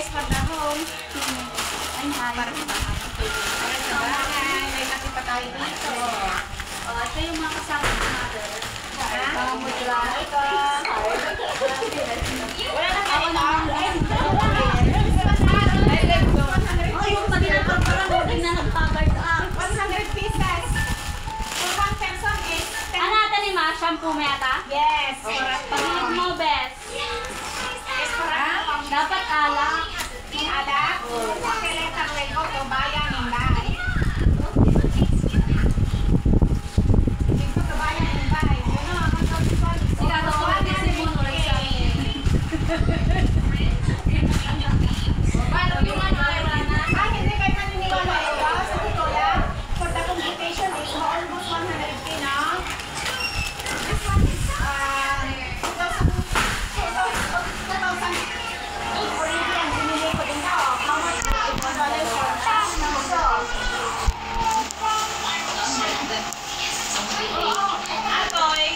is for the home. Ay, hi. Para sa bahay. May kasi pa tayo dito. Ito yung mga kasama ng mother. Mga mutla. Wala na kayo ito. Yung pag-inapag parang huwag na nagpagard up. 100 pieces. For 1 person is 10. Ano natin ni Ma? Shampoo mo yata? Yes. Pag-inap mo, best. Yes, para. Dapat alak. Ada. Okay, letter rin ko. Ito bayan ng bahay. Ito kabayan ng bahay. Yun o, ang kontrol. Sigagawa din si Mono rin sa amin. Hindi kayo maniniwala ito. Sa titola, for the computation is almost 100k, no? This one is 2,000. Already ang binili ko din na. How much na? $1 for tax na gusto. Atoy.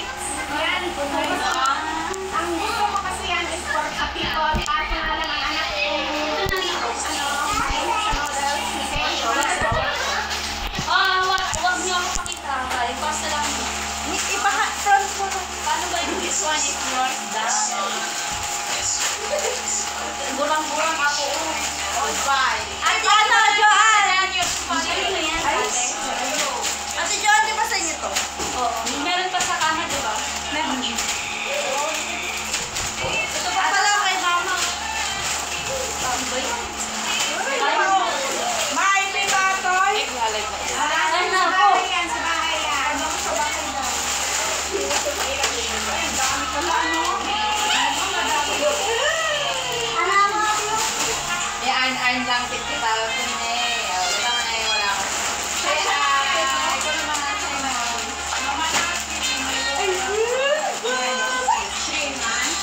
Yan. Ang gusto ko kasi yan is for the people. At na lang ang anak ko. Huwag niyo ako pakita. Basta lang. Ipa-front mo. Paano ba yung this one is yours down? Burang-burang ako. All bye. Ate, ano, Joanne? Ano yan, ate? Ate Joanne, di ba sa inyo to? Oo. Meron pa sa kama, di ba? Meron. Ito pa pala kay mama. Ano ba yun? May batoy. Ano Sa po? bahay yan, sa bahay yan. Sa bahay yan. Ay, dami pala, no? Ano mo? Earn lang 50,000 eh. Wala ka na wala ko. Say hi. Ito naman ang say mo. Mama natin. 3 months.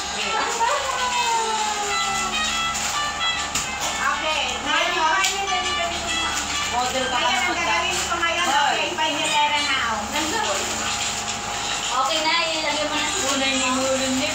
Okay. Ngayon, Model ka ngayon na ang gagawin ko ngayon. Okay, by Hilera now. Okay na, ilagay mo na sa Unay ni Mulun ni,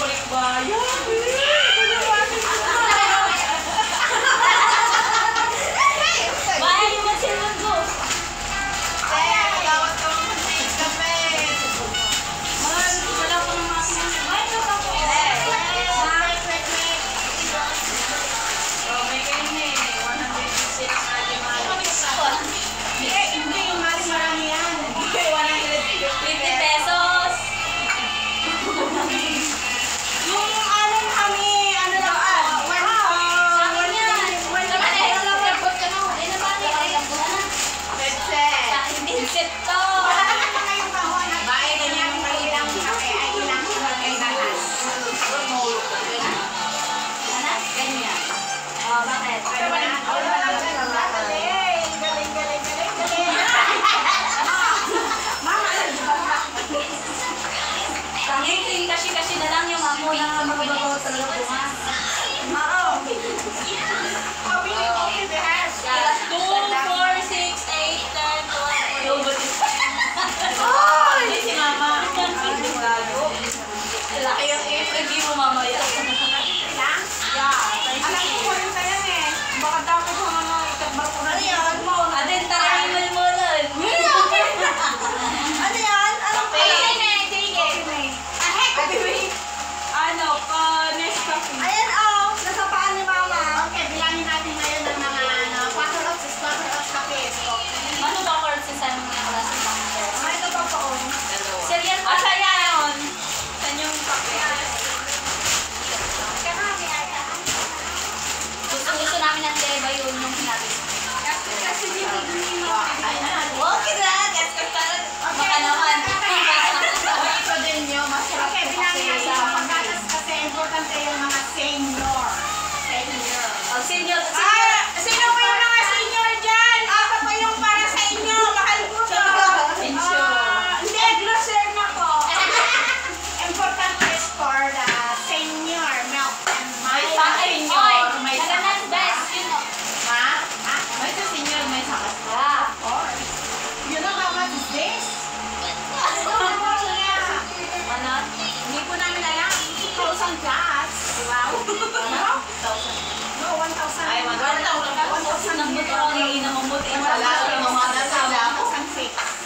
Nang buto ang inamamot. Wala ka mamata sila.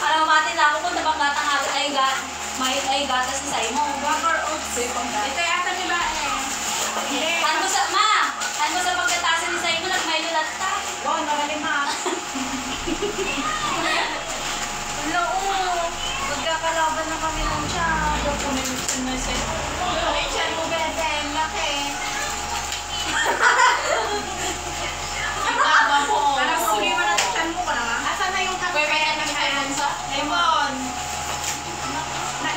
Alam mati lang ako kung tabang gatang agad ay gata si Simon. Rubber oats eh. Ito yata di ba eh? Ano sa pagkatasan ni Simon at may lulata. Wow, nakalima. Wala magkakalaban na kami ng tiyan. Documentation na siya. Ay, siya mo bebe. Laki. Itaba mo. Parang huli mo na tiyan mo ka na nga. Asan na yung kape? Pwede na kayo sa lemon.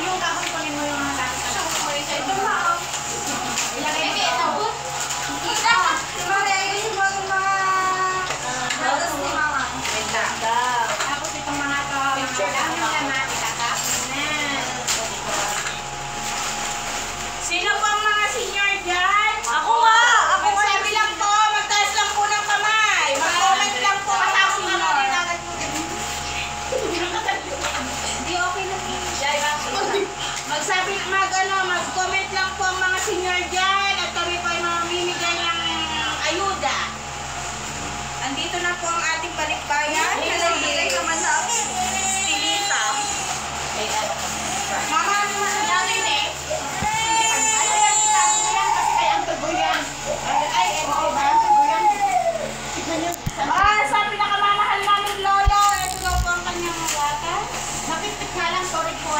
Yung kahoy kunin mo yung mga dati. Ito na. Ilagay mo ito. Tapos itong mga to. Ang laman, itatapon na. Sino po ang mga senior dyan? Ako nga! Ako nga! Magsabi lang po, magtaas lang po ng kamay. Mag-comment lang po matapos na natin agad po. Hindi okay na po. Mag-comment lang po ang mga senior dyan at kami po ay mamimigay ng ayuda. Andito na po ang ating balikbayan. Nalagay naman sa akin. Stilita. Mama, ano man ang dati eh? Ay, yan, itago mo yan kasi kaya ang tubo yan. Ay, ito ba? Ang tubo yan. Tignan niyo. Sa pinakamamahal namin lolo, ito daw po ang kanyang gatas. Napipit nga lang, sorry po.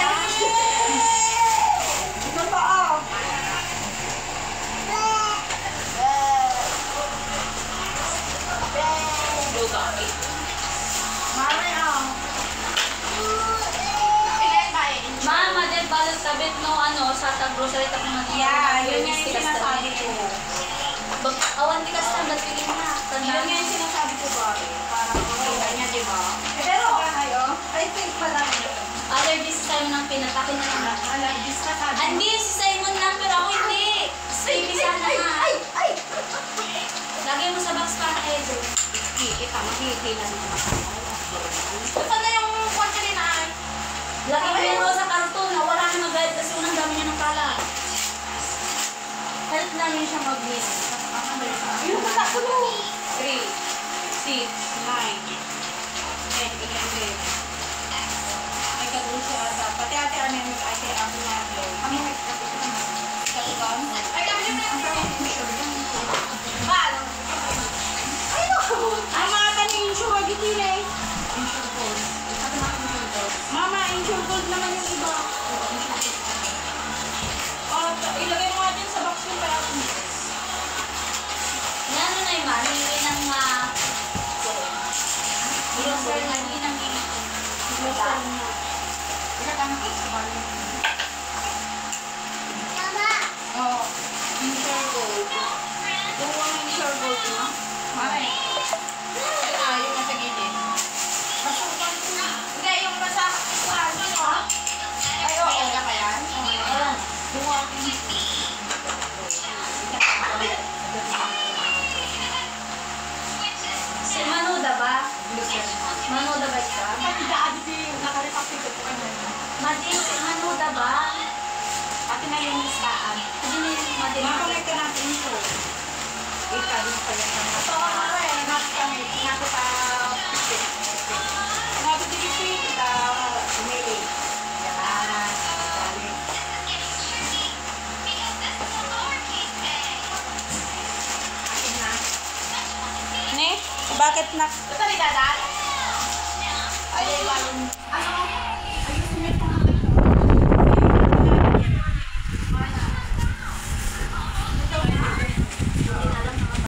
Ito po, oh. Mami, oh. Ilan ba eh? Mama, din balot tabit no sa grocery tap naman. Yeah, yun nga yung sinasabi ko. Awan di kasi tanda pigin na. Yun nga yung sinasabi ko ba? Parang okay niya, di ba? Pero, kayo, I think pala allergy si Simon ang pinatakin na naman. allergies na sabi. Hindi, si Simon lang, pero ako hindi. Baby sana nga. Lagay mo sa box para Edo. Kita, makikita mo naman. Saan na yung kwarto ni Nay? Lagay mo yan sa karton na wala na mag-guide kasi unang dami niya ng kalat. Help namin siya mag-mix. Yung matapulo. 3, 6, 10, 11. May kadulce ata. Pati ate ano yung ate ako na kami nagkatukan. Ay, kami yung Bal! Ay, naku! Ang mga taning-insure, wag itilay. insure code. Sabi na kami insure code. Mama, insure gold naman yung iba. Ilagay mo nga dyan sa box yung pera. Yan na yung mali ng grocer na ginang Pinatama ko sa bali. Oo. Insure code. Kung ang insure gold mo. Mare. Yung nasa gilid. Masukan ko na. Hindi, yung nasa ikuhan mo. Ay, oo. May ka yan? Ayan. Si Manoda ba? Manoda ba siya? Pati daan din nakarepakti ko po Madi, si Manoda ba? Pati na yung listaan. Hindi na yung Madi. Makamit ka natin ito. Ika, din pa yan. Ito, mare. Nakakami. Nakakita pa. Nakapagdipit, kita umili. Yan. Akin na. Ne? Bakit na? Ito, ni Dadan.